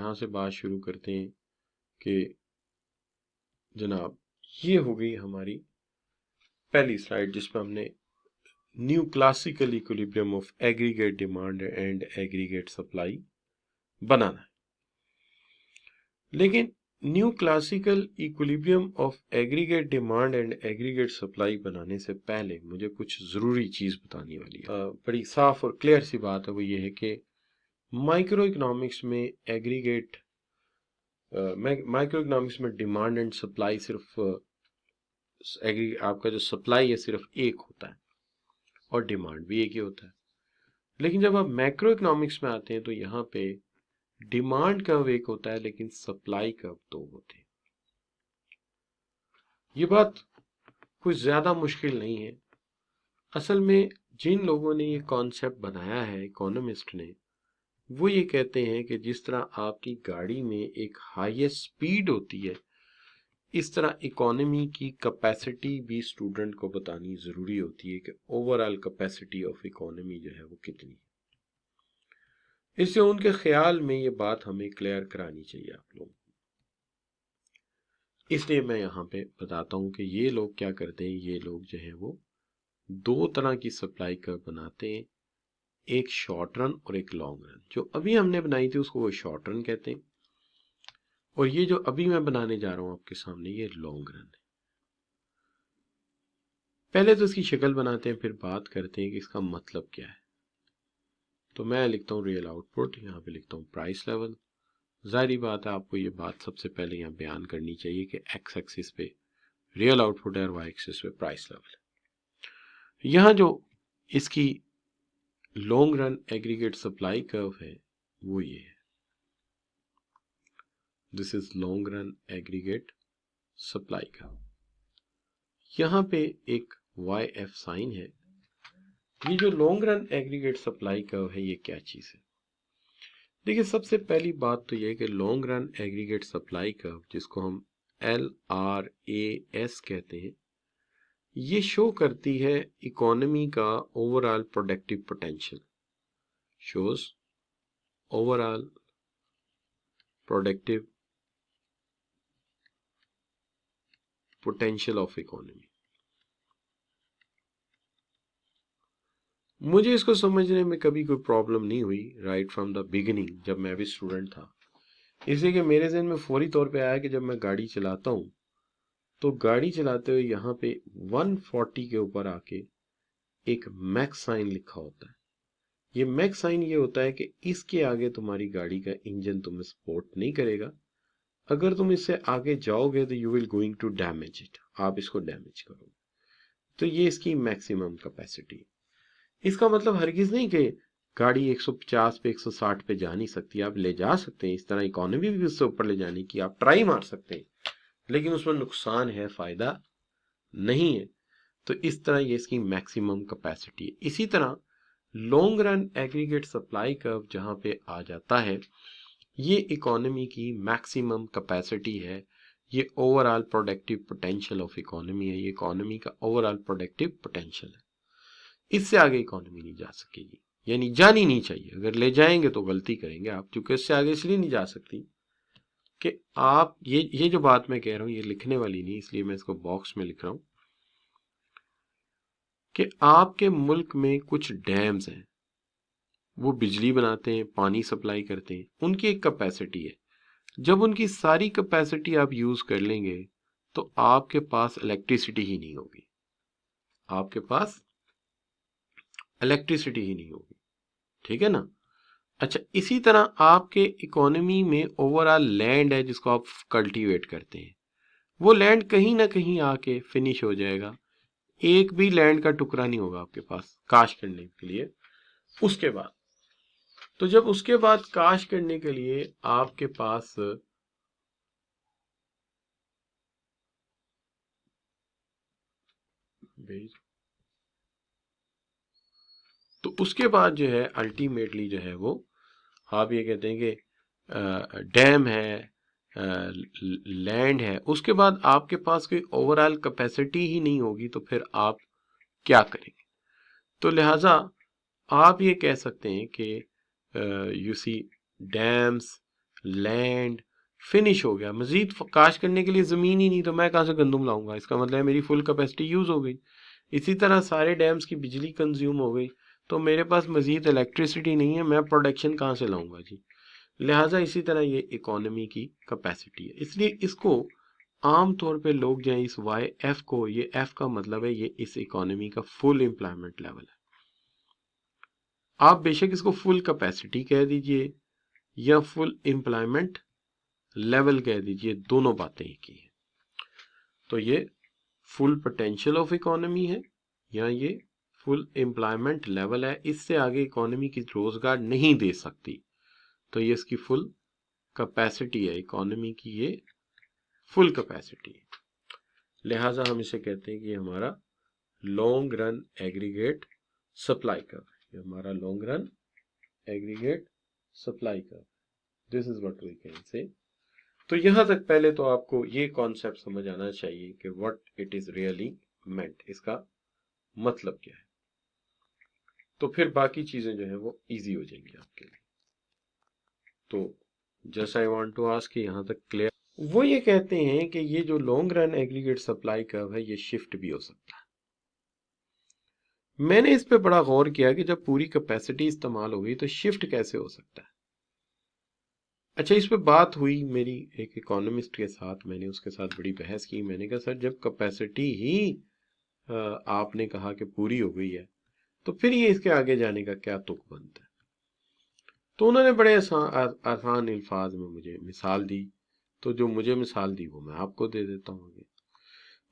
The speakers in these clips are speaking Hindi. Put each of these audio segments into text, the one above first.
यहाँ से बात शुरू करते हैं कि जनाब ये हो गई हमारी पहली स्लाइड जिसमें हमने new classical equilibrium of aggregate demand and aggregate supply बनाना है। लेकिन new classical equilibrium of aggregate demand and aggregate supply बनाने से पहले मुझे कुछ ज़रूरी चीज़ बतानी वाली है। बड़ी साफ और क्लियर सी बात है, वो ये है कि माइक्रो इकोनॉमिक्स में एग्रीगेट माइक्रो इकोनॉमिक्स में डिमांड एंड सप्लाई सिर्फ आपका जो सप्लाई है सिर्फ एक होता है और डिमांड भी एक ही होता है। लेकिन जब आप मैक्रो इकोनॉमिक्स में आते हैं तो यहाँ पे डिमांड कर्व एक होता है लेकिन सप्लाई कर्व दो होते हैं। ये बात कुछ ज्यादा मुश्किल नहीं है। असल में जिन लोगों ने ये कॉन्सेप्ट बनाया है इकोनॉमिस्ट ने, वो ये कहते हैं कि जिस तरह आपकी गाड़ी में एक हाईएस्ट स्पीड होती है, इस तरह इकोनॉमी की कैपेसिटी भी स्टूडेंट को बतानी जरूरी होती है कि ओवरऑल कैपेसिटी ऑफ इकोनॉमी जो है वो कितनी है। इससे उनके ख्याल में ये बात हमें क्लियर करानी चाहिए आप लोगों को। इसलिए मैं यहाँ पे बताता हूँ कि ये लोग क्या करते हैं। ये लोग जो है वो दो तरह की सप्लाई कर्व बनाते हैं, एक शॉर्ट रन और एक लॉन्ग रन। जो अभी हमने बनाई थी उसको वो शॉर्ट रन कहते हैं, और ये जो अभी मैं बनाने जा रहा हूँ आपके सामने ये लॉन्ग रन है। पहले तो इसकी शक्ल बनाते हैं, फिर बात करते हैं कि इसका मतलब क्या है। तो मैं लिखता हूँ रियल आउटपुट, यहाँ पे लिखता हूँ प्राइस लेवल। जाहिर बात है आपको ये बात सबसे पहले यहाँ बयान करनी चाहिए कि एक्स एक्सिस पे रियल आउटपुट है और वाई एक्सिस पे प्राइस लेवल है। यहाँ जो इसकी long run aggregate supply curve है वो ये है। This is long run aggregate supply curve. यहाँ पे एक वाई एफ साइन है। ये जो long run aggregate supply curve है ये क्या चीज है। देखिए सबसे पहली बात तो ये है कि long run aggregate supply curve, जिसको हम LRAS कहते हैं, ये शो करती है इकोनॉमी का overall productive potential, shows overall productive potential of economy. मुझे इसको समझने में कभी कोई प्रॉब्लम नहीं हुई राइट फ्रॉम द बिगिनिंग, जब मैं भी स्टूडेंट था। इसलिए कि मेरे ज़हन में फौरी तौर पे आया कि जब मैं गाड़ी चलाता हूँ तो गाड़ी चलाते हुए यहाँ पे 140 के ऊपर आके एक मैक्स साइन लिखा होता है। ये मैक्स साइन ये होता है कि इसके आगे तुम्हारी गाड़ी का इंजन तुम्हें सपोर्ट नहीं करेगा। अगर तुम इससे आगे जाओगे तो you will going to damage it, आप इसको डैमेज करोगे। तो ये इसकी मैक्सिमम कैपेसिटी। इसका मतलब हरगिज नहीं कि गाड़ी 150 पे 160 पे जा नहीं सकती, आप ले जा सकते हैं। इस तरह इकोनॉमी भी उससे ऊपर ले जाने की आप ट्राई मार सकते हैं, लेकिन उसमें नुकसान है, फायदा नहीं है। तो इस तरह ये इसकी मैक्सिमम कैपेसिटी है। इसी तरह long run aggregate supply curve जहां पे आ जाता है, ये इकोनॉमी की मैक्सिमम कैपेसिटी है, ये overall productive potential of economy है, ये इकोनॉमी का ओवरऑल प्रोडक्टिव पोटेंशियल है। इससे आगे इकोनॉमी नहीं जा सकेगी, यानी जानी नहीं चाहिए। अगर ले जाएंगे तो गलती करेंगे आप, क्योंकि इससे आगे इसलिए नहीं जा सकती कि आप ये जो बात मैं कह रहा हूं ये लिखने वाली नहीं, इसलिए मैं इसको बॉक्स में लिख रहा हूं कि आपके मुल्क में कुछ डैम्स हैं, वो बिजली बनाते हैं, पानी सप्लाई करते हैं, उनकी एक कैपेसिटी है। जब उनकी सारी कैपेसिटी आप यूज कर लेंगे तो आपके पास इलेक्ट्रिसिटी ही नहीं होगी, आपके पास इलेक्ट्रिसिटी ही नहीं होगी। ठीक है ना। अच्छा, इसी तरह आपके इकोनॉमी में ओवरऑल लैंड है जिसको आप कल्टीवेट करते हैं, वो लैंड कहीं ना कहीं आके फिनिश हो जाएगा। एक भी लैंड का टुकड़ा नहीं होगा आपके पास काश करने के लिए। उसके बाद तो जब उसके बाद काश करने के लिए आपके पास तो उसके बाद जो है अल्टीमेटली जो है वो आप ये कहते हैं कि डैम है, लैंड है, उसके बाद आपके पास कोई ओवरऑल कैपेसिटी ही नहीं होगी, तो फिर आप क्या करेंगे। तो लिहाजा आप ये कह सकते हैं कि you see dams, land finish हो गया, मजीद काश करने के लिए ज़मीन ही नहीं, तो मैं कहाँ से गंदम लाऊंगा? इसका मतलब है मेरी फुल कैपेसिटी यूज़ हो गई। इसी तरह सारे डैम्स की बिजली कंज्यूम हो गई, तो मेरे पास मजीद इलेक्ट्रिसिटी नहीं है, मैं प्रोडक्शन कहाँ से लाऊंगा जी? लिहाजा इसी तरह ये इकोनॉमी की कैपेसिटी है। इसलिए इसको आम तौर पे लोग जो है इस वाई एफ को, ये एफ का मतलब है ये इस इकोनॉमी का फुल एम्प्लॉयमेंट लेवल है। आप बेशक इसको फुल कैपेसिटी कह दीजिए या फुल एम्प्लॉयमेंट लेवल कह दीजिए, दोनों बातें एक ही है। तो ये फुल पोटेंशियल ऑफ इकोनॉमी है या ये फुल एम्प्लॉयमेंट लेवल है, इससे आगे इकोनॉमी की रोजगार नहीं दे सकती, तो ये इसकी फुल कैपेसिटी है, इकोनॉमी की ये फुल कैपेसिटी है। लिहाजा हम इसे कहते हैं कि हमारा long run aggregate supply curve, ये हमारा long run aggregate supply curve, this is what we can say. तो यहां तक पहले तो आपको ये कॉन्सेप्ट समझ आना चाहिए कि what it is really meant, इसका मतलब क्या है, तो फिर बाकी चीजें जो है वो इजी हो जाएंगी आपके लिए। तो just I want to ask कि यहां तक क्लियर? वो ये कहते हैं कि ये जो long run aggregate supply curve है ये शिफ्ट भी हो सकता है। मैंने इस पे बड़ा गौर किया कि जब पूरी कैपेसिटी इस्तेमाल हो गई तो शिफ्ट कैसे हो सकता है। अच्छा, इस पे बात हुई मेरी एक इकोनॉमिस्ट के साथ, मैंने उसके साथ बड़ी बहस की। मैंने कहा सर जब कैपेसिटी ही आपने कहा कि पूरी हो गई है तो फिर ये इसके आगे जाने का क्या तुक बनता है? तो उन्होंने बड़े आसान अल्फाज में मुझे मिसाल दी, तो जो मुझे मिसाल दी वो मैं आपको दे देता हूँ आगे।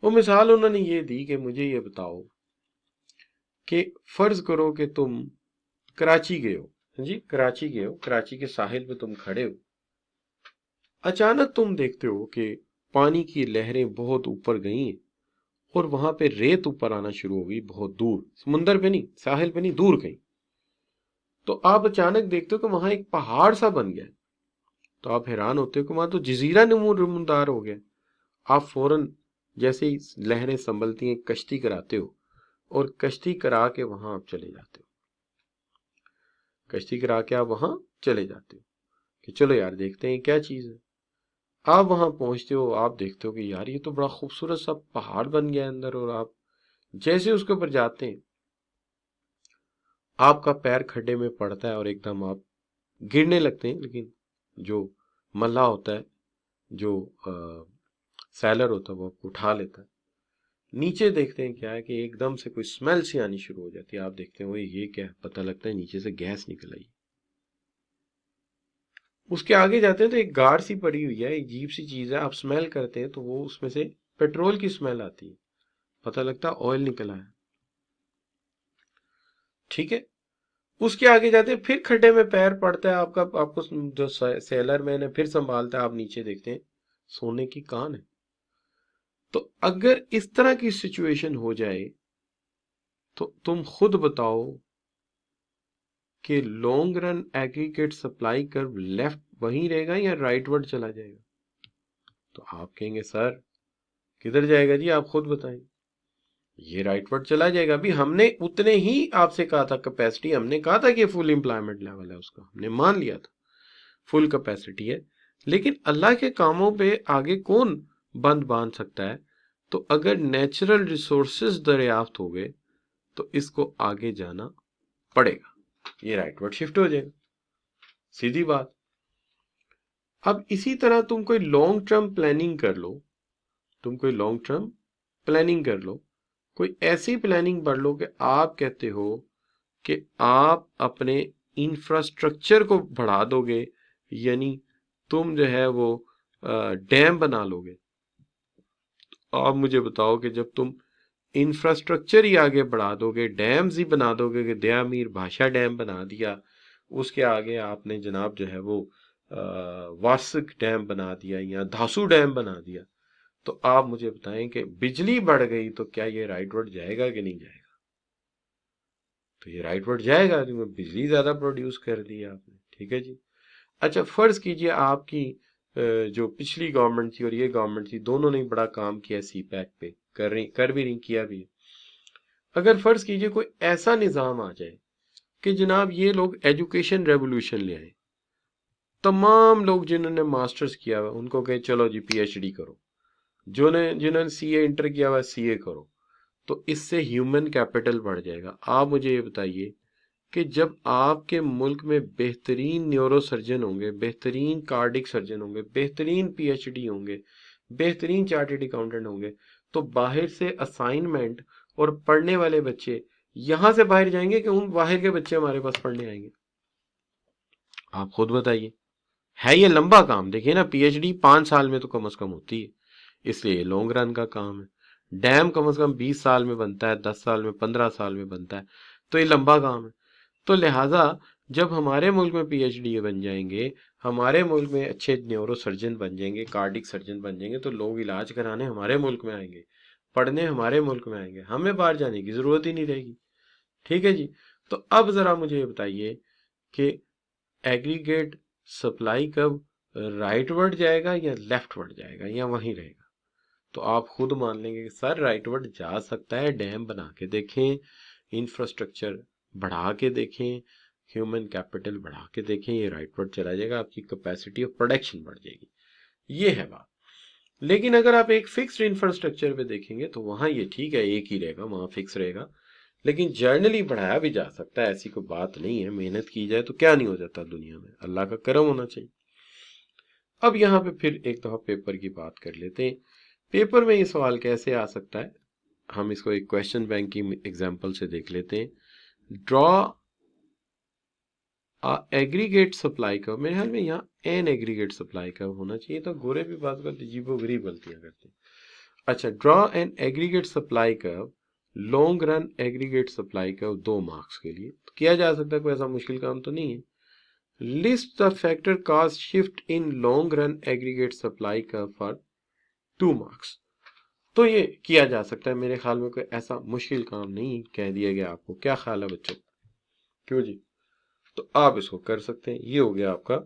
वो मिसाल उन्होंने ये दी कि मुझे ये बताओ कि फर्ज करो कि तुम कराची गए हो जी, कराची गए हो, कराची के साहिल पे तुम खड़े हो, अचानक तुम देखते हो कि पानी की लहरें बहुत ऊपर गई हैं और वहां पे रेत ऊपर आना शुरू हो गई, बहुत दूर, समुंदर पे नहीं, साहिल पे नहीं, दूर कहीं। तो आप अचानक देखते हो कि वहां एक पहाड़ सा बन गया। तो आप हैरान होते हो कि वहां तो जजीरा नमूदार हो गया। आप फौरन जैसे ही लहरें संभलती हैं कश्ती कराते हो और कश्ती करा के वहां आप चले जाते हो, कश्ती करा के आप वहां चले जाते हो कि चलो यार देखते हैं क्या चीज है। आप वहां पहुंचते हो, आप देखते हो कि यार ये तो बड़ा खूबसूरत सा पहाड़ बन गया अंदर, और आप जैसे उसके ऊपर जाते हैं आपका पैर खड्डे में पड़ता है और एकदम आप गिरने लगते हैं। लेकिन जो मल्लाह होता है, जो सैलर होता है, वो आपको उठा लेता है। नीचे देखते हैं क्या है कि एकदम से कोई स्मेल सी आनी शुरू हो जाती है। आप देखते हैं वो ये क्या है, पता लगता है नीचे से गैस निकल आई। उसके आगे जाते हैं तो एक गार सी पड़ी हुई है, एक अजीब सी चीज है, आप स्मेल करते हैं तो वो उसमें से पेट्रोल की स्मेल आती है, पता लगता है ऑयल निकला है। ठीक है, उसके आगे जाते हैं फिर खड्डे में पैर पड़ता है आपका, आपको जो सेलर मैन है फिर संभालता है, आप नीचे देखते हैं सोने की कान है। तो अगर इस तरह की सिचुएशन हो जाए तो तुम खुद बताओ कि long run aggregate supply curve left वहीं रहेगा या राइटवर्ड चला जाएगा? तो आप कहेंगे सर किधर जाएगा जी, आप खुद बताएं। ये राइटवर्ड चला जाएगा। अभी हमने उतने ही आपसे कहा था कैपेसिटी, हमने कहा था कि फुल एम्प्लॉयमेंट लेवल है, उसका हमने मान लिया था फुल कैपेसिटी है। लेकिन अल्लाह के कामों पे आगे कौन बंद बांध सकता है? तो अगर नेचुरल रिसोर्सेज दरियाफ्त हो गए तो इसको आगे जाना पड़ेगा, ये राइटवर्ड शिफ्ट हो जाएगा, सीधी बात। अब इसी तरह तुम कोई लॉन्ग टर्म प्लानिंग कर लो, तुम कोई लॉन्ग टर्म प्लानिंग कर लो, कोई ऐसी प्लानिंग पढ़ लो कि आप कहते हो कि आप अपने इंफ्रास्ट्रक्चर को बढ़ा दोगे, यानी तुम जो है वो डैम बना लोगे। आप मुझे बताओ कि जब तुम इंफ्रास्ट्रक्चर ही आगे बढ़ा दोगे, डैम्स ही बना दोगे, कि दया मीर भाषा डैम बना दिया, उसके आगे आपने जनाब जो है वो वार्षिक डैम बना दिया या धासु डैम बना दिया, तो आप मुझे बताएं कि बिजली बढ़ गई तो क्या ये राइटवर्ड जाएगा कि नहीं जाएगा? तो ये राइटवर्ड जाएगा क्योंकि बिजली ज्यादा प्रोड्यूस कर दी आपने। ठीक है जी। अच्छा, फर्ज कीजिए आपकी जो पिछली गवर्नमेंट थी और ये गवर्नमेंट थी, दोनों ने बड़ा काम किया सी पैक पे, कर भी नहीं, किया भी। अगर फर्ज कीजिए कोई ऐसा निजाम आ जाए कि जनाब ये लोग एजुकेशन रेवोल्यूशन ले आए, तमाम लोग जिन्होंने मास्टर्स किया हुआ उनको कहे चलो जी पीएचडी करो, जिन्होंने सीए इंटर किया हुआ सीए करो, तो इससे ह्यूमन कैपिटल बढ़ जाएगा। आप मुझे ये बताइए कि जब आपके मुल्क में बेहतरीन न्यूरो सर्जन होंगे, बेहतरीन कार्डिक सर्जन होंगे, बेहतरीन पीएचडी होंगे, बेहतरीन चार्टर्ड अकाउंटेंट होंगे, तो बाहर से असाइनमेंट और पढ़ने वाले बच्चे यहां से बाहर जाएंगे कि उन बाहर के बच्चे हमारे पास पढ़ने आएंगे? आप खुद बताइए। है ये लंबा काम। देखिए ना, पीएचडी 5 साल में तो कम से कम होती है, इसलिए लॉन्ग रन का काम है। डैम कम से कम 20 साल में बनता है, 10 साल में, 15 साल में बनता है, तो ये लंबा काम है। तो लिहाजा जब हमारे मुल्क में पीएचडी बन जाएंगे, हमारे मुल्क में अच्छे न्यूरो सर्जन बन जाएंगे, कार्डिक सर्जन बन जाएंगे, तो लोग इलाज कराने हमारे मुल्क में आएंगे, पढ़ने हमारे मुल्क में आएंगे, हमें बाहर जाने की जरूरत ही नहीं रहेगी। ठीक है जी। तो अब जरा मुझे ये बताइए कि एग्रीगेट सप्लाई कब राइटवर्ड जाएगा या लेफ्टवर्ड जाएगा या वहीं रहेगा? तो आप खुद मान लेंगे कि सर राइटवर्ड जा सकता है, डैम बना के देखें, इंफ्रास्ट्रक्चर बढ़ा के देखें, ह्यूमन कैपिटल बढ़ा के देखें, ये राइटवर्ड चला जाएगा, आपकी कैपेसिटी ऑफ प्रोडक्शन बढ़ जाएगी। ये है बात। लेकिन अगर आप एक फिक्स्ड इंफ्रास्ट्रक्चर पे देखेंगे तो वहां ये ठीक है, एक ही रहेगा, वहां फिक्स रहेगा। लेकिन जर्नली बढ़ाया भी जा सकता है, ऐसी कोई बात नहीं है। मेहनत की जाए तो क्या नहीं हो जाता दुनिया में, अल्लाह का करम होना चाहिए। अब यहाँ पे फिर एक दफा पेपर की बात कर लेते हैं। पेपर में ये सवाल कैसे आ सकता है, हम इसको एक क्वेश्चन बैंक की एग्जांपल से देख लेते हैं। Draw aggregate supply curve. मेरे ख्याल में यहाँ एन एग्रीगेट सप्लाई कर्व होना चाहिए, तो गोरे भी बात करते अजीबो गरीब गलतियां करते हैं। अच्छा, draw an aggregate supply curve, long run aggregate supply curve 2 marks के लिए तो किया जा सकता है, कोई ऐसा मुश्किल काम तो नहीं है। List the factor cause shift in long run aggregate supply curve for 2 marks. तो ये किया जा सकता है, मेरे ख्याल में कोई ऐसा मुश्किल काम नहीं कह दिया गया आपको। क्या ख्याल है बच्चों? क्यों जी? तो आप इसको कर सकते हैं। ये हो गया आपका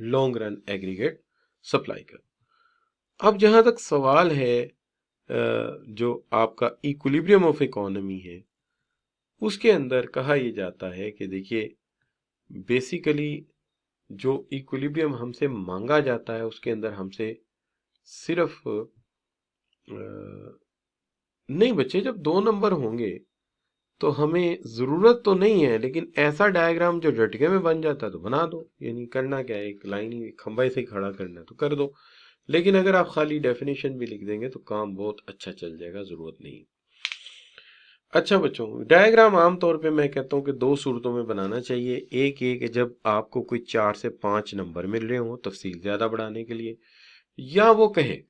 लॉन्ग रन एग्रीगेट सप्लाई का। अब जहां तक सवाल है जो आपका इक्विलिब्रियम ऑफ इकोनॉमी है, उसके अंदर कहा यह जाता है कि देखिए बेसिकली जो इक्विलिब्रियम हमसे मांगा जाता है उसके अंदर हमसे सिर्फ नहीं बच्चे, जब 2 नंबर होंगे तो हमें जरूरत तो नहीं है, लेकिन ऐसा डायग्राम जो झटके में बन जाता है तो बना दो। यानी करना क्या है, एक लाइन ही खंभे से ही खड़ा करना है तो कर दो। लेकिन अगर आप खाली डेफिनेशन भी लिख देंगे तो काम बहुत अच्छा चल जाएगा, जरूरत नहीं। अच्छा बच्चों, डायग्राम आमतौर पे मैं कहता हूँ कि 2 सूरतों में बनाना चाहिए। एक ये कि जब आपको कोई 4 से 5 नंबर मिल रहे हो तफसील ज्यादा बढ़ाने के लिए, या वो कहे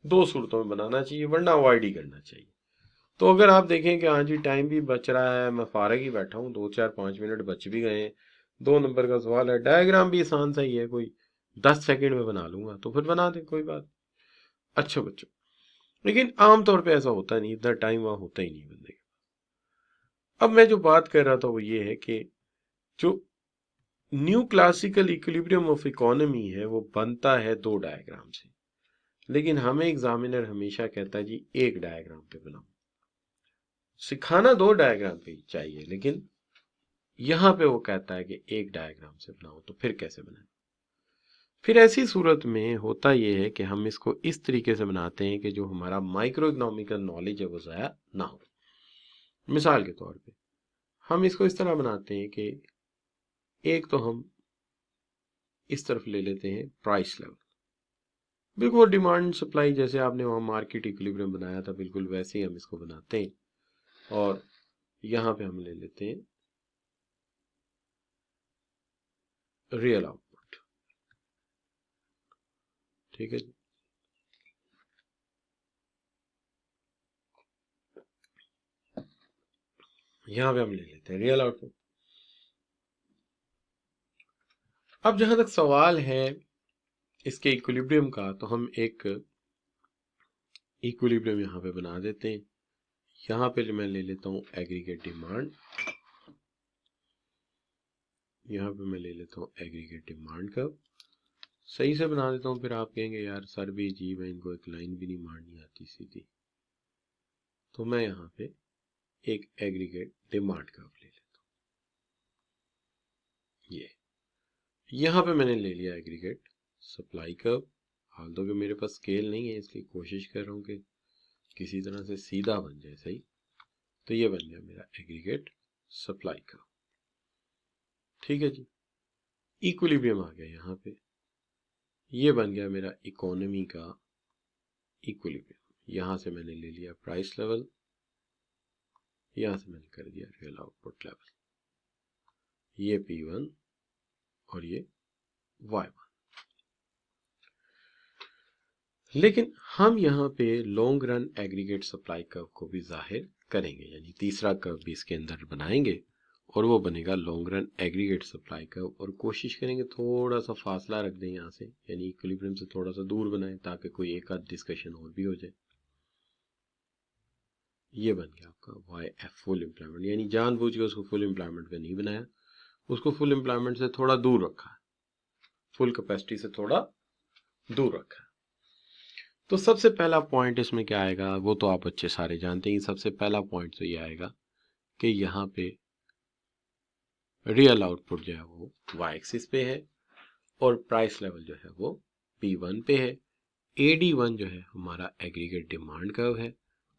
2 सूरतों में बनाना चाहिए, वरना अवॉइड ही करना चाहिए। तो अगर आप देखें कि हाँ जी टाइम भी बच रहा है, मैं फारग ही बैठा हूँ, 2 4 5 मिनट बच भी गए हैं, 2 नंबर का सवाल है, डायग्राम भी आसान सा ही है, कोई 10 सेकंड में बना लूंगा, तो फिर बना दे, कोई बात। अच्छा बच्चों, लेकिन आमतौर पे ऐसा होता नहीं, इतना टाइम वहां होता ही नहीं बंदे के। अब मैं जो बात कर रहा था वो ये है कि जो new classical equilibrium of economy है वो बनता है 2 डायग्राम से, लेकिन हमें एग्जामिनर हमेशा कहता है जी एक डायग्राम पे बनाओ। सिखाना 2 डायग्राम पे ही चाहिए, लेकिन यहां पे वो कहता है कि एक डायग्राम से बनाओ, तो फिर कैसे बनाए? फिर ऐसी सूरत में होता यह है कि हम इसको इस तरीके से बनाते हैं कि जो हमारा माइक्रो इकोनॉमिकल नॉलेज है वो ज़ाया ना हो। मिसाल के तौर पे हम इसको इस तरह बनाते हैं कि एक तो हम इस तरफ ले लेते हैं प्राइस लेवल, बिल्कुल डिमांड सप्लाई जैसे आपने वहां मार्केट इक्विलिब्रियम बनाया था बिल्कुल वैसे ही हम इसको बनाते हैं, और यहां पे हम ले लेते हैं रियल आउटपुट। ठीक है जी। यहां पे हम ले लेते हैं रियल आउटपुट। अब जहां तक सवाल है इसके इक्विलिब्रियम का, तो हम एक इक्विलिब्रियम यहाँ पे बना देते हैं। यहाँ पे मैं ले लेता हूँ एग्रीगेट डिमांड, यहाँ पे मैं ले लेता हूँ एग्रीगेट डिमांड का, सही से बना देता हूँ। फिर आप कहेंगे यार सर भी अजीब है, इनको एक लाइन भी नहीं मारनी आती सीधी। तो मैं यहाँ पे एक एग्रीगेट डिमांड कर्व ले लेता हूँ। ये यहाँ पे मैंने ले लिया एग्रीगेट सप्लाई कर्व, हाल तो कि मेरे पास स्केल नहीं है इसलिए कोशिश कर रहा हूँ कि किसी तरह से सीधा बन जाए। सही, तो ये बन गया मेरा एग्रीगेट सप्लाई कर्व। ठीक है जी, इक्विलिब्रियम आ गया यहाँ पे, ये बन गया मेरा इकोनॉमी का इक्विलिब्रियम। यहाँ से मैंने ले लिया प्राइस लेवल, यहाँ से मैंने कर दिया रियल आउटपुट लेवल, ये P1 और ये Y1। लेकिन हम यहाँ पे long run aggregate supply curve को भी जाहिर करेंगे, यानी तीसरा कर्व भी इसके अंदर बनाएंगे और वो बनेगा long run aggregate supply curve. और कोशिश करेंगे थोड़ा सा फासला रख दें यहाँ से, यानी इक्विलिब्रियम से थोड़ा सा दूर बनाएं ताकि कोई एक आध डिस्कशन और भी हो जाए। ये बन गया आपका YF फुल एम्प्लॉयमेंट, यानी जानबूझ के उसको फुल एम्प्लॉयमेंट पे नहीं बनाया, उसको फुल एम्प्लॉयमेंट से थोड़ा दूर रखा, फुल कैपेसिटी से थोड़ा दूर रखा। तो सबसे पहला पॉइंट इसमें क्या आएगा वो तो आप बच्चे सारे जानते हैं। सबसे पहला पॉइंट तो ये आएगा कि यहाँ पे रियल आउटपुट जो है वो y एक्सिस पे है और प्राइस लेवल जो है वो P1 पे है। AD1 जो है हमारा एग्रीगेट डिमांड कर्व है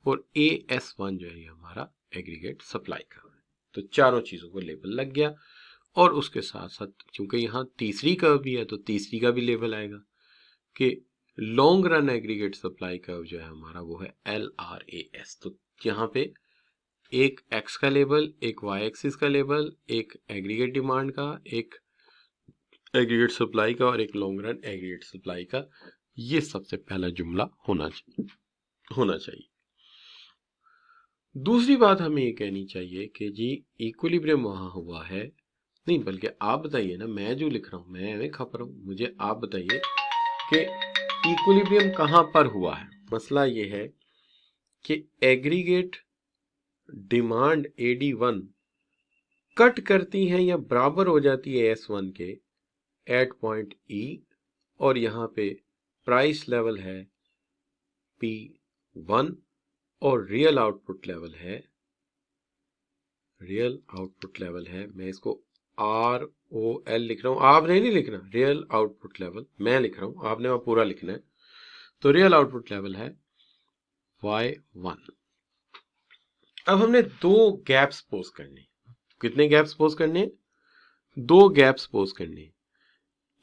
और AS1 जो है हमारा एग्रीगेट सप्लाई कर्व है। तो चारों चीजों को लेबल लग गया और उसके साथ साथ चूंकि यहाँ तीसरी कर्व भी है तो तीसरी का भी लेबल आएगा कि long run aggregate supply curve जो है हमारा वो है LRAS। तो यहाँ पे एक एक्स का लेबल, एक वाई एक्सिस का लेबल, एक एग्रीगेट डिमांड का, एक एग्रीगेट सप्लाई का और एक लॉन्ग रन एग्रीगेट सप्लाई का, ये सबसे पहला जुमला होना चाहिए। दूसरी बात हमें ये कहनी चाहिए कि जी इक्विलिब्रियम वहां हुआ है नहीं, बल्कि आप बताइए ना, मैं जो लिख रहा हूं मैं खप रहा हूं, मुझे आप बताइए कि इक्विलिब्रियम कहां पर हुआ है। मसला ये है कि एग्रीगेट डिमांड AD1 कट करती है या बराबर हो जाती है S1 के एट पॉइंट E और यहाँ पे प्राइस लेवल है P1 और रियल आउटपुट लेवल है, मैं इसको ROL लिख रहा हूं, आपने नहीं लिखना, रियल आउटपुट लेवल मैं लिख रहा हूं, आपने वहां पूरा लिखना है। तो रियल आउटपुट लेवल है Y1। अब हमने दो गैप्स पोज करने, कितने गैप्स पोज करने? दो गैप्स पोज करने।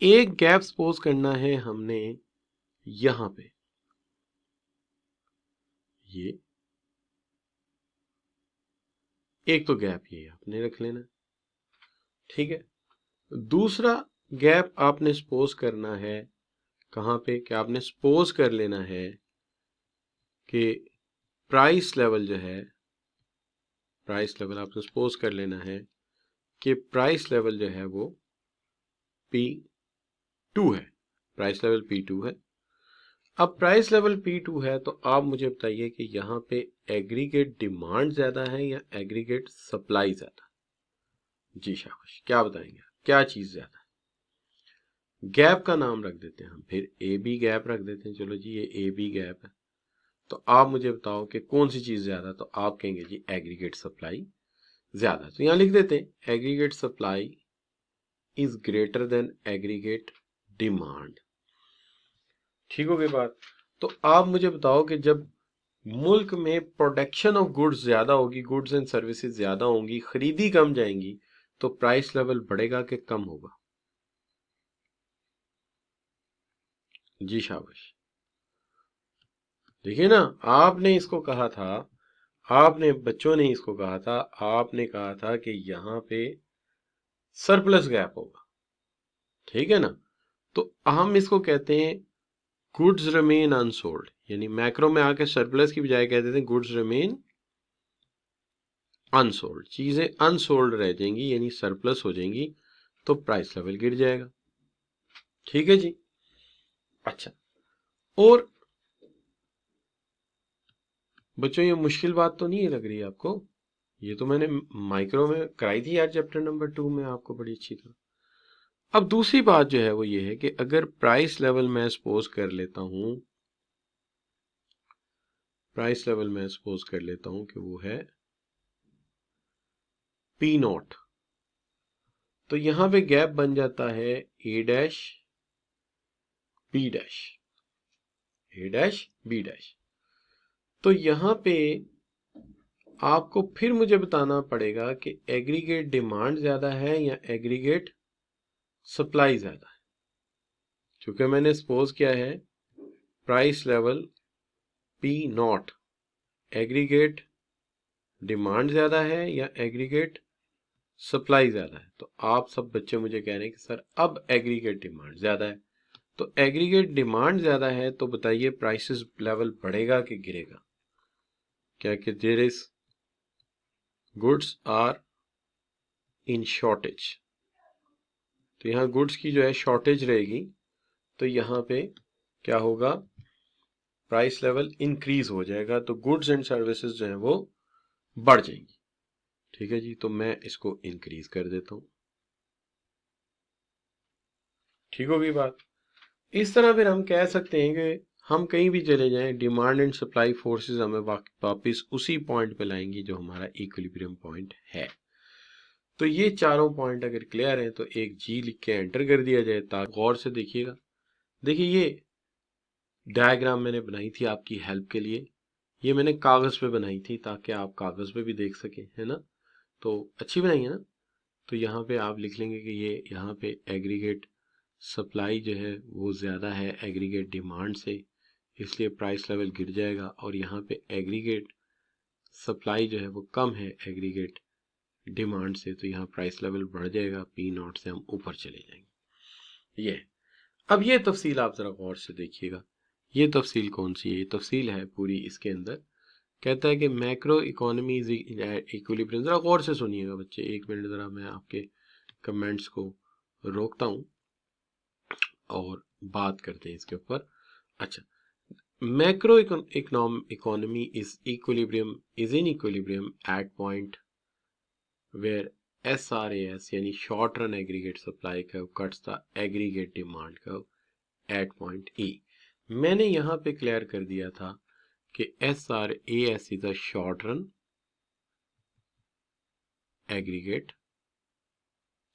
एक गैप पोज करना है हमने यहां पे, ये एक तो गैप ये आपने रख लेना, ठीक है। दूसरा गैप आपने सपोज करना है कहां पे, कि आपने सपोज कर लेना है कि प्राइस लेवल जो है, प्राइस लेवल आपने सपोज कर लेना है कि प्राइस लेवल जो है वो P2 है, प्राइस लेवल P2 है। अब प्राइस लेवल P2 है तो आप मुझे बताइए कि यहाँ पे एग्रीगेट डिमांड ज्यादा है या एग्रीगेट सप्लाई ज्यादा? जी शाबाश, क्या बताएंगे, क्या चीज ज्यादा? गैप का नाम रख देते हैं हम, फिर AB गैप रख देते हैं, चलो जी ये AB गैप है। तो आप मुझे बताओ कि कौन सी चीज ज्यादा? तो आप कहेंगे जी एग्रीगेट सप्लाई ज्यादा। तो यहां लिख देते हैं aggregate supply is greater than aggregate demand. ठीक हो गई बात? तो आप मुझे बताओ कि जब मुल्क में प्रोडक्शन ऑफ गुड्स ज्यादा होगी, गुड्स एंड सर्विसेज ज्यादा होंगी, खरीदी कम जाएंगी, तो प्राइस लेवल बढ़ेगा कि कम होगा? जी शाबाश। देखिए ना, आपने इसको कहा था, आपने बच्चों ने इसको कहा था, आपने कहा था कि यहाँ पे सरप्लस गैप होगा, ठीक है ना। तो हम इसको कहते हैं गुड्स रिमेन अनसोल्ड, यानी मैक्रो में आके सरप्लस की बजाय कह देते हैं गुड्स रिमेन अनसोल्ड, चीजें अनसोल्ड रह जाएंगी यानी सरप्लस हो जाएंगी, तो प्राइस लेवल गिर जाएगा। ठीक है जी। अच्छा, और बच्चों ये मुश्किल बात तो नहीं लग रही आपको? ये तो मैंने माइक्रो में कराई थी यार, चैप्टर नंबर 2 में आपको बड़ी अच्छी तरह। अब दूसरी बात जो है वो ये है कि अगर प्राइस लेवल मैं सपोज कर लेता हूं, प्राइस लेवल मैं सपोज कर लेता हूं कि वो है P0, तो यहाँ पे गैप बन जाता है ए डैश बी डैश, ए डैश बी डैश। तो यहाँ पे आपको फिर मुझे बताना पड़ेगा कि एग्रीगेट डिमांड ज्यादा है या एग्रीगेट सप्लाई ज्यादा है। क्योंकि मैंने सपोज किया है price level P not, aggregate demand ज्यादा है या एग्रीगेट सप्लाई ज्यादा है। तो आप सब बच्चे मुझे कह रहे हैं कि सर अब एग्रीगेट डिमांड ज्यादा है। तो एग्रीगेट डिमांड ज्यादा है तो बताइए प्राइसेस लेवल बढ़ेगा कि गिरेगा? क्या कि there is goods are in shortage, तो यहाँ गुड्स की जो है शॉर्टेज रहेगी, तो यहाँ पे क्या होगा, प्राइस लेवल इंक्रीज हो जाएगा, तो गुड्स एंड सर्विसेज जो है वो बढ़ जाएंगी। ठीक है जी, तो मैं इसको इंक्रीज कर देता हूं। ठीक होगी बात? इस तरह फिर हम कह सकते हैं कि हम कहीं भी चले जाएं, डिमांड एंड सप्लाई फोर्सेस हमें वापस उसी पॉइंट पे लाएंगी जो हमारा इक्विलिब्रियम पॉइंट है। तो ये चारों पॉइंट अगर क्लियर हैं तो एक जी लिख के एंटर कर दिया जाए। ताकि गौर से देखिएगा, देखिए ये डायग्राम मैंने बनाई थी आपकी हेल्प के लिए, ये मैंने कागज पे बनाई थी ताकि आप कागज पे भी देख सकें, है ना? तो अच्छी बनाई है ना? तो यहाँ पे आप लिख लेंगे कि ये यहाँ पे एग्रीगेट सप्लाई जो है वो ज़्यादा है एग्रीगेट डिमांड से, इसलिए प्राइस लेवल गिर जाएगा। और यहाँ पे एग्रीगेट सप्लाई जो है वो कम है एग्रीगेट डिमांड से, तो यहाँ प्राइस लेवल बढ़ जाएगा, पी नॉट से हम ऊपर चले जाएंगे। ये अब ये तफसील आप ज़रा गौर से देखिएगा। ये तफसील कौन सी है? ये तफसील है पूरी इसके अंदर। कहता है कि मैक्रो इकोनॉमी इज इक्विलिब्रियम। ज़रा गौर से सुनिएगा बच्चे, एक मिनट ज़रा मैं आपके कमेंट्स को रोकता हूँ और बात करते हैं इसके ऊपर। अच्छा, macro economy is in equilibrium at point where SRAS यानी short run aggregate supply curve cuts the aggregate demand curve at point E। मैंने यहाँ पे क्लियर कर दिया था कि SRAS is a short run aggregate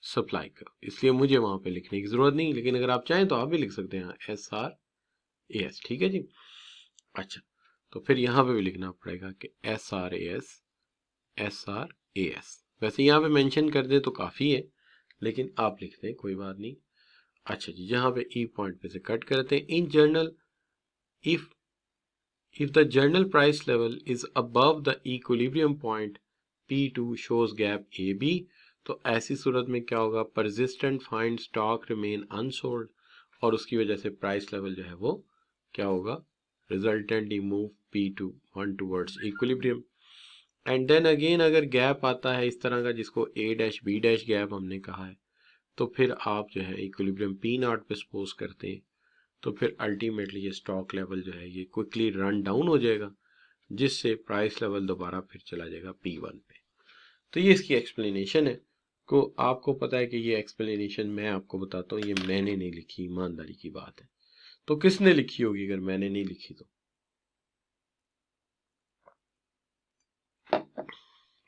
supply curve, इसलिए मुझे वहां पे लिखने की जरूरत नहीं, लेकिन अगर आप चाहें तो आप भी लिख सकते हैं SRAS। ठीक है जी। अच्छा, तो फिर यहाँ पे भी लिखना पड़ेगा कि SRAS। वैसे यहाँ पे मेंशन कर दे तो काफी है, लेकिन आप लिख दें कोई बात नहीं। अच्छा जी, यहाँ पे ई पॉइंट पे से कट करते हैं। In general if the journal price level is above the equilibrium point P2 shows gap AB, तो ऐसी सूरत में क्या होगा, persistent find stock remain unsold, और उसकी वजह से प्राइस लेवल जो है वो क्या होगा, resultantly move P2 1 towards equilibrium। And then again अगर गैप आता है इस तरह का जिसको A dash B dash gap हमने कहा है, तो फिर आप जो है इक्विलिब्रियम P नॉट पे सपोज करते हैं, तो फिर अल्टीमेटली ये स्टॉक लेवल जो है ये क्विकली रन डाउन हो जाएगा, जिससे प्राइस लेवल दोबारा फिर चला जाएगा P1 पे। तो ये इसकी एक्सप्लेनेशन है। को आपको पता है कि ये एक्सप्लेनेशन मैं आपको बताता हूँ, ये मैंने नहीं लिखी, ईमानदारी की बात है। तो किसने लिखी होगी अगर मैंने नहीं लिखी तो?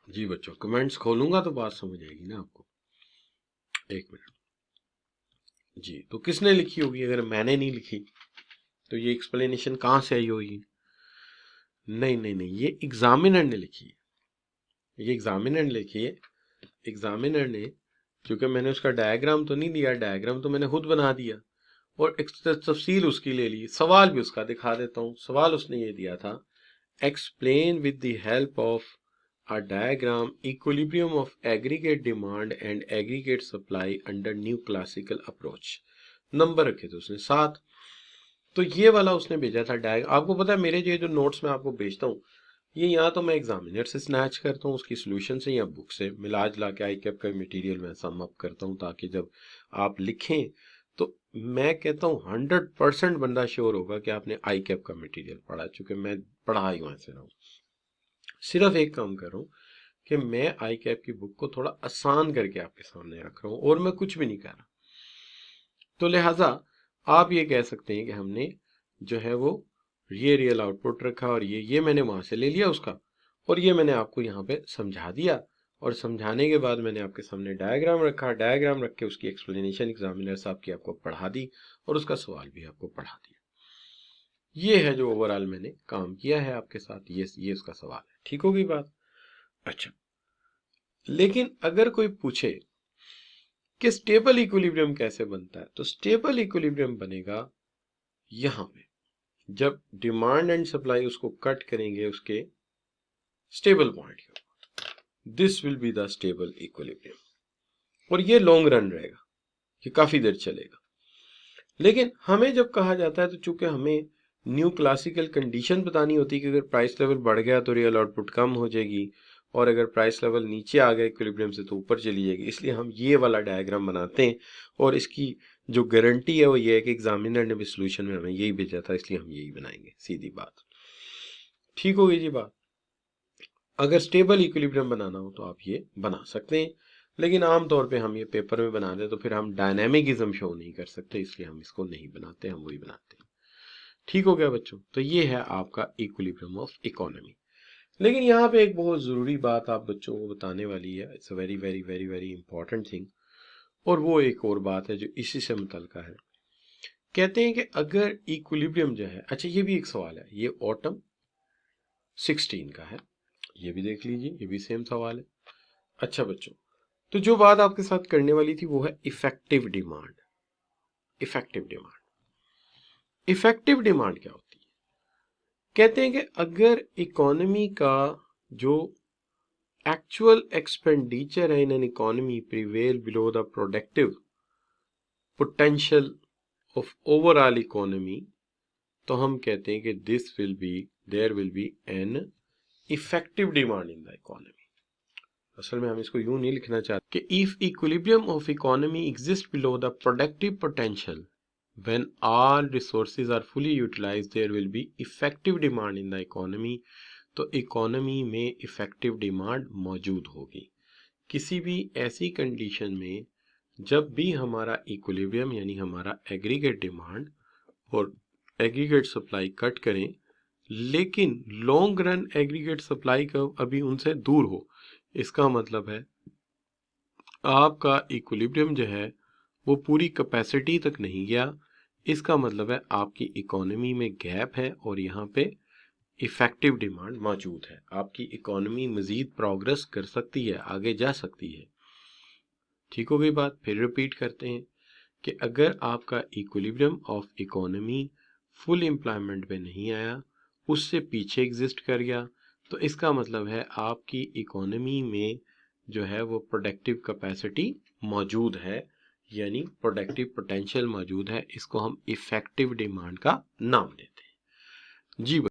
जी बच्चों, कमेंट्स खोलूंगा तो बात समझ आएगी ना आपको। एक मिनट जी, तो किसने लिखी होगी? अगर मैंने नहीं लिखी तो ये एक्सप्लेनेशन कहाँ से आई होगी? नहीं नहीं नहीं, ये एग्जामिनर ने लिखी है। ये एग्जामिनर ने लिखी है। एग्जामिनर ने, क्योंकि मैंने उसका डायग्राम तो नहीं दिया, डायग्राम तो मैंने खुद बना दिया और तफसील उसकी ले ली। सवाल भी उसका दिखा देता हूँ। सवाल उसने ये दिया था, explain with the help of a diagram equilibrium of aggregate demand and aggregate supply under new classical approach। Number रखे थे उसने 7। तो ये वाला उसने भेजा था डायग्राम। आपको पता है मेरे जो नोट्स मैं आपको भेजता हूँ, ये यहाँ तो मैं एग्जामिनर से स्नैच करता हूँ, उसकी सोल्यूशन से या बुक से मिला जुला के आई कैप का मटेरियल मैं सम अप करता हूँ, ताकि जब आप लिखें तो मैं कहता हूँ 100% बंदा श्योर होगा कि आपने आई कैप का मटेरियल पढ़ा, चूंकि मैं पढ़ा ही वहां से रहा हूँ। सिर्फ एक काम कर रहा हूँ कि मैं आई कैप की बुक को थोड़ा आसान करके आपके सामने रख रहा हूँ, और मैं कुछ भी नहीं कर रहा। तो लिहाजा आप ये कह सकते हैं कि हमने जो है वो ये रियल आउटपुट रखा, और ये मैंने वहां से ले लिया उसका, और ये मैंने आपको यहाँ पे समझा दिया, और समझाने के बाद मैंने आपके सामने डायग्राम रखा, डायग्राम रख के उसकी एक्सप्लेनेशन एग्जामिनर साहब की आपको पढ़ा दी और उसका सवाल भी आपको पढ़ा दिया। ये है जो ओवरऑल मैंने काम किया है आपके साथ, ये उसका सवाल है। ठीक होगी बात? अच्छा, लेकिन अगर कोई पूछे कि स्टेबल इक्विलिब्रियम कैसे बनता है, तो स्टेबल इक्विलिब्रियम बनेगा यहां पे, जब डिमांड एंड सप्लाई उसको कट करेंगे उसके स्टेबल पॉइंट के, this will be the stable equilibrium. और ये लॉन्ग रन रहेगा, ये काफी देर चलेगा। लेकिन हमें जब कहा जाता है, तो चूंकि हमें न्यू क्लासिकल कंडीशन बतानी होती है कि अगर प्राइस लेवल बढ़ गया तो रियल आउटपुट कम हो जाएगी, और अगर प्राइस लेवल नीचे आ गया इक्विलिब्रियम से तो ऊपर चली जाएगी। इसलिए हम ये वाला डायग्राम बनाते हैं, और इसकी जो गारंटी है वो ये है कि एग्जामिनर ने भी सोल्यूशन में हमें यही भेजा था, इसलिए हम यही बनाएंगे। सीधी बात। ठीक होगी जी बात? अगर स्टेबल इक्विलिब्रियम बनाना हो तो आप ये बना सकते हैं, लेकिन आमतौर पे हम ये पेपर में बना दे तो फिर हम डायनेमिज्म शो नहीं कर सकते, इसलिए हम इसको नहीं बनाते, हम वही बनाते हैं। ठीक हो गया बच्चों? तो ये है आपका इक्विलिब्रियम ऑफ इकोनॉमी। लेकिन यहाँ पे एक बहुत जरूरी बात आप बच्चों को बताने वाली है, it's a very very very very important thing, और वो एक और बात है जो इसी से मुतल्लिका है। कहते हैं कि अगर इक्विलिब्रियम जो है, अच्छा ये भी एक सवाल है, ये ऑटम 16 का है, ये भी देख लीजिए, ये भी सेम सवाल है। अच्छा बच्चों, तो जो बात आपके साथ करने वाली थी वो है effective demand. Effective demand, effective demand क्या होती है? कहते हैं कि अगर इकोनॉमी का जो एक्चुअल एक्सपेंडिचर है in an economy prevail below the productive potential of overall economy, तो हम कहते हैं कि there will be an effective demand in the economy. असल में हम इसको यूं नहीं लिखना चाहते कि if equilibrium of economy exist below the productive potential when all resources are fully utilised there will be effective demand in the economy. तो इकोनॉमी में इफेक्टिव डिमांड मौजूद होगी किसी भी ऐसी कंडीशन में जब भी हमारा इक्विलिब्रियम यानी हमारा एग्रीगेट डिमांड और एग्रीगेट सप्लाई कट करें, लेकिन लॉन्ग रन एग्रीगेट सप्लाई का अभी उनसे दूर हो। इसका मतलब है आपका इक्विलिब्रियम जो है वो पूरी कैपेसिटी तक नहीं गया, इसका मतलब है आपकी इकोनॉमी में गैप है और यहाँ पे इफेक्टिव डिमांड मौजूद है। आपकी इकोनॉमी मजीद प्रोग्रेस कर सकती है, आगे जा सकती है। ठीक हो गई बात? फिर रिपीट करते हैं कि अगर आपका equilibrium of economy full employment पे नहीं आया, उससे पीछे एग्जिस्ट कर गया, तो इसका मतलब है आपकी इकोनॉमी में जो है वो प्रोडक्टिव कैपेसिटी मौजूद है, यानी प्रोडक्टिव पोटेंशियल मौजूद है। इसको हम इफेक्टिव डिमांड का नाम देते हैं। जी।